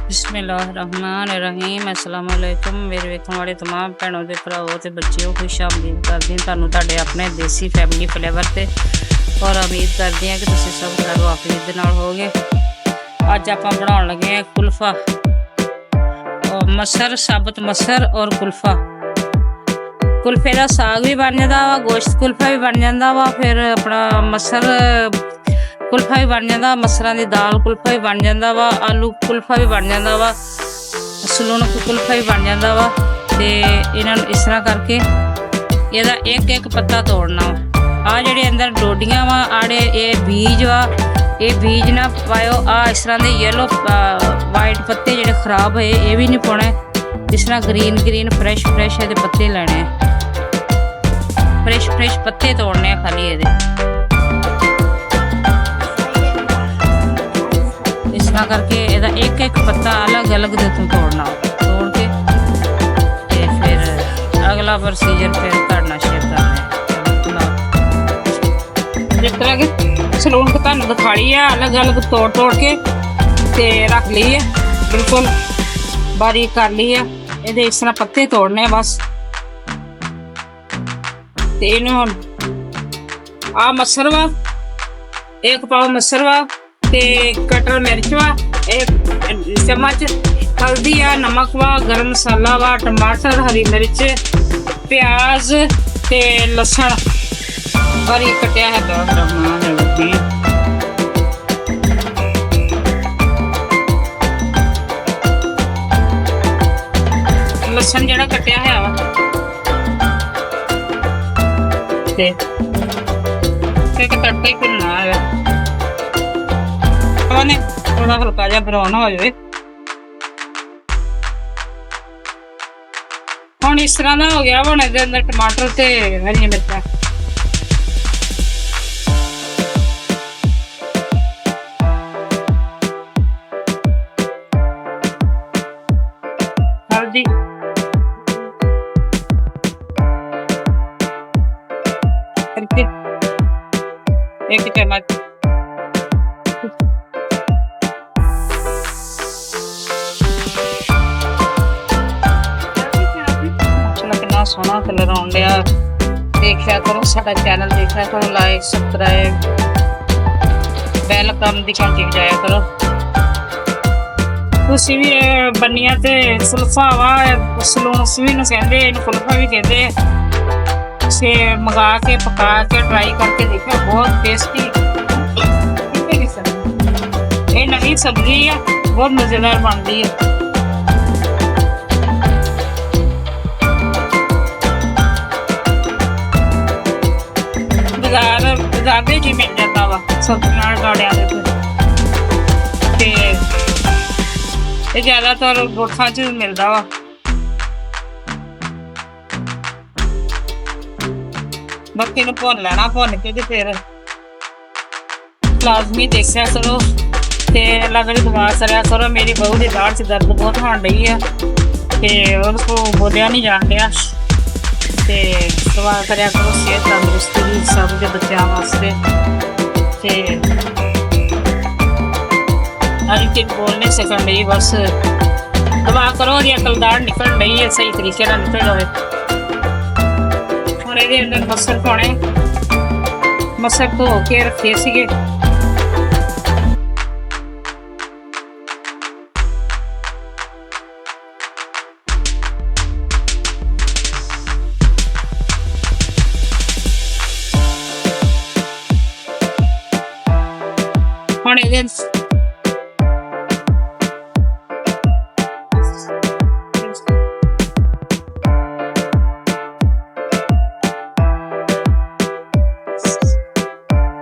बिस्मिल्लाहिर्रहमानिर्रहीम अस्सलाम वालेकुम मेरे वेखण वाले तमाम भैनों के भराओ ते बच्चों खुश आमदीद करदी तुहानूं तुहाडे अपने देसी फैमिली फ्लेवर ते और उम्मीद करदी हां कि तुसीं सब खैरो आफियत दे नाल होगे। अज आपां बनाउण लगे हां कुल्फा और मसर साबुत मसर और कुल्फा। कुल्फे का साग भी बन जाता वा, गोश्त कुल्फा भी बन जाता वा, फिर अपना मसर कुल्फा भी बन जाता, मसरां दी दाल कुल्फा भी बन जाता वा, आलू कुल्फा भी बन जाता वा, सलून कुल्फा भी बन जाता वा। ते इन्हां नूं इस तरह करके इहदा एक एक पत्ता तोड़ना वा। आ जिहड़े अंदर डोडियां वा आड़े ये बीज वा, ये बीज ना पायो। आ इस तरह दे येलो वाइट पत्ते जिहड़े खराब होए ये भी नहीं पाने। इस तरह ग्रीन ग्रीन फ्रैश फ्रैश ये पत्ते लैने, फ्रैश फ्रैश पत्ते तोड़ने खाली ये इस तरह करके ਇਹਦਾ एक एक पत्ता अलग अलग ਦੇ ਤੋਂ ਤੋੜਨਾ, ਤੋੜ ਕੇ ਤੇ ਫਿਰ ਅਗਲਾ ਪ੍ਰੋਸੀਜਰ ਫਿਰ ਕਰਨਾ ਸ਼ੇਅਰ ਕਰਨਾ ਹੈ। ਜਿਸ ਤਰ੍ਹਾਂ ਕਿ ਸਲੂਨ ਕੋ ਤੁਹਾਨੂੰ ਦਿਖਾਈ ਹੈ अलग अलग ਤੋੜ ਤੋੜ ਕੇ ਤੇ ਰੱਖ ਲਈ ਹੈ, ਬਿਲਕੁਲ ਬਾਰੀਕ ਕਰ ਲਈ ਹੈ। ਇਹਦੇ ਇਸ ਤਰ੍ਹਾਂ ਪੱਤੇ ਤੋੜਨੇ ਆ ਬਸ। ਤੇ ਇਹਨੂੰ ਆ ਮਸਰ ਵਾ, ਇੱਕ ਪਾव ਮਸਰ ਵਾ ते कटर मिर्च वा, एक चम्मच हल्दी आ, नमक वा, गरम मसाला वा, टमाटर, हरी मिर्च, प्याज ते लसन और ये कटिया है लसन जड़ा कटिया है वा ते तड़का ही भुनना है। थोड़ा हल्का जहा ब्राउन हो जाए। हुण इस तरह का हो गया। हुण इहदे अंदर टमाटर ते हरी मिर्चां हल्दी एक चम्मच सोना कलर आउण दिया। देखा करो साडा चैनल, देखा करो लाइक सबसक्राइब बैल कम दी घंटी बजाया करो। तुसीं भी बनिया ते सुल्फा वा सलून भी नूं कहंदे, इहनूं कुल्फा भी कहंदे। से मंगा के पका के ट्राई करके देखो, बहुत टेस्टी। ये नवी सब्जी है, बहुत मजेदार बनती है। बाजार जी मिल जाता वा सब्जियां गाड़िया के ज्यादातर गोठा च मिलता वा। बाकी नूं भुन लेना, भुन के फिर लाजमी देखा करो ते अलग अलग दुआ करा करो। मेरी बहू की दाढ़ च दर्द बहुत होण रही है ते उसको बोलिया नहीं जान दिया ते दुआ करा करो सेहत तंदुरुस्ती की सब के बच्चों वास्ते। ते अभी तक बोल नहीं सकन रही, बस दुआ करो जी अकल दाढ़ निकल रही है, सही तरीके ना निकल जाए। और ये अंदर मसर पाने, मसर धो के रखे सीगे। ਹੁਣ ਇਹਦੇ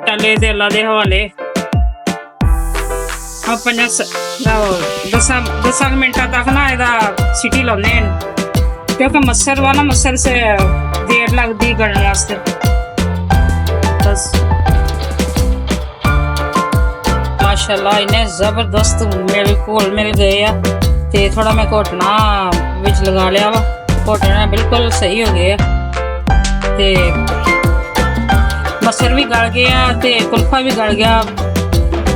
ਟਲੇ ਦੇ ਅੱਲਾ ਦੇ ਹਵਾਲੇ ਆਪਾਂ 10 ਮਿੰਟਾਂ ਤੱਕ ਨਾ ਇਹਦਾ ਸੀਟੀ ਲਾਉਂਦੇ ਹਨ, ਕਿਉਂਕਿ ਮਸਰ ਵਾ ਨਾ, ਮਸਰ ਸੇ ਦੇਰ ਲੱਗਦੀ ਗਲਣ ਵਾਸਤੇ। ਬਸ माशाल्लाह इन्ने जबरदस्त घुल मिल गए आ। ते थोड़ा मैं घोटना विच लगा लिया वा, घोटना बिल्कुल सही हो गया। ते मसर भी गल गया ते कुल्फा भी गल गया,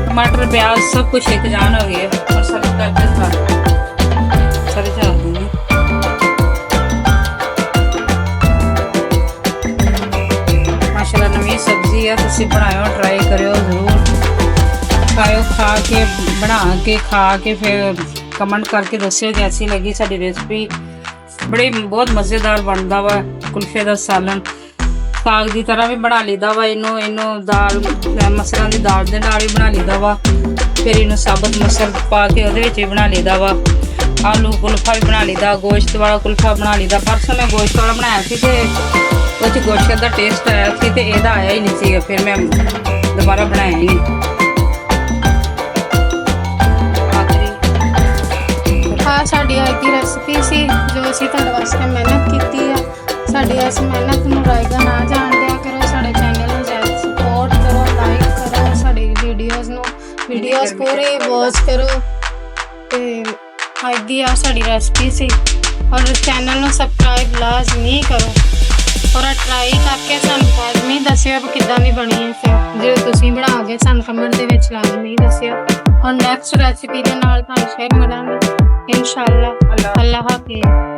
टमाटर प्याज सब कुछ एक जान हो गया और सब करके ਕੇ ਖਾ ਕੇ ਫਿਰ ਕਮੈਂਟ ਕਰਕੇ ਦੱਸਿਓ ਕੈਸੀ ਲੱਗੀ ਸਾਡੀ ਰੈਸਪੀ। ਬੜੀ ਬਹੁਤ ਮਜ਼ੇਦਾਰ ਬਣਦਾ ਵਾ ਕੁਲਫੇ ਦਾ ਸਾਲਨ। ਸਾਗ ਦੀ ਤਰ੍ਹਾਂ ਵੀ ਬਣਾ ਲਈਦਾ ਵਾ ਇਹਨੂੰ ਦਾਲ ਮਸਰਾਂ ਦੀ ਦਾਲ ਦੇ ਨਾਲ ਵੀ ਬਣਾ ਲਈਦਾ ਵਾ। ਫਿਰ ਇਹਨੂੰ ਸਾਬਤ ਮਸਰ ਪਾ ਕੇ ਉਹਦੇ ਵਿੱਚ ਵੀ ਬਣਾ ਲਈਦਾ ਵਾ। ਆਲੂ ਕੁਲਫਾ ਵੀ ਬਣਾ ਲਈਦਾ, ਗੋਸ਼ਤ ਵਾਲਾ ਕੁਲਫਾ ਬਣਾ ਲਈਦਾ। ਪਰਸੋਂ ਮੈਂ ਗੋਸ਼ਤ ਵਾਲਾ ਬਣਾਇਆ ਸੀ ਤੇ ਉਹ 'ਚ ਗੋਸ਼ਤ ਦਾ ਟੇਸਟ ਆਇਆ ਸੀ ਤੇ ਇਹਦਾ ਆਇਆ ਹੀ ਨਹੀਂ ਸੀਗਾ, ਫਿਰ ਮੈਂ ਦੁਬਾਰਾ ਬਣਾਇਆ ਹੀ ਨਹੀਂ। ਆ ਸਾਡੀ ਅੱਜ ਦੀ ਰੈਸਪੀ ਸੀ ਜੋ ਅਸੀਂ ਤੁਹਾਡੇ ਵਾਸਤੇ ਮਿਹਨਤ ਕੀਤੀ ਆ। ਸਾਡੀ ਇਸ ਮਿਹਨਤ ਨੂੰ ਰਾਇਗਾ ਨਾ ਜਾਣ ਦਿਆ ਕਰੋ। ਸਾਡੇ ਚੈਨਲ ਨੂੰ ਜ਼ਿਆਦਾ ਸਪੋਰਟ ਕਰੋ, ਲਾਈਕ ਕਰੋ, ਸਾਡੀ ਵੀਡੀਓਜ਼ ਪੂਰੇ ਵਾਚ ਕਰੋ। ਤੇ ਅੱਜ ਦੀ ਆ ਸਾਡੀ ਰੈਸਪੀ ਸੀ। ਔਰ ਚੈਨਲ ਨੂੰ ਸਬਸਕ੍ਰਾਈਬ ਲਾਜ਼ਮੀ ਕਰੋ ਔਰ ਟਰਾਈ ਕਰਕੇ ਸਾਨੂੰ ਲਾਜ਼ਮੀ ਦੱਸਿਓ ਕਿੱਦਾਂ ਦੀ ਬਣੀ ਹੈ। ਫਿਰ ਜੇ ਤੁਸੀਂ ਬਣਾ ਕੇ ਸਾਨੂੰ ਕਮੈਂਟ ਦੇ ਵਿੱਚ ਲਾਜ਼ਮੀ ਦੱਸਿਓ। ਔਰ ਨੈਕਸਟ ਰੈਸਿਪੀ ਦੇ ਨਾਲ ਤੁਹਾਨੂੰ ਫਿਰ ਮਿਲਾਂਗੇ ਇੰਸ਼ਾਅੱਲਾ। ਅੱਲਾਹ ਹਾਫਿਜ਼।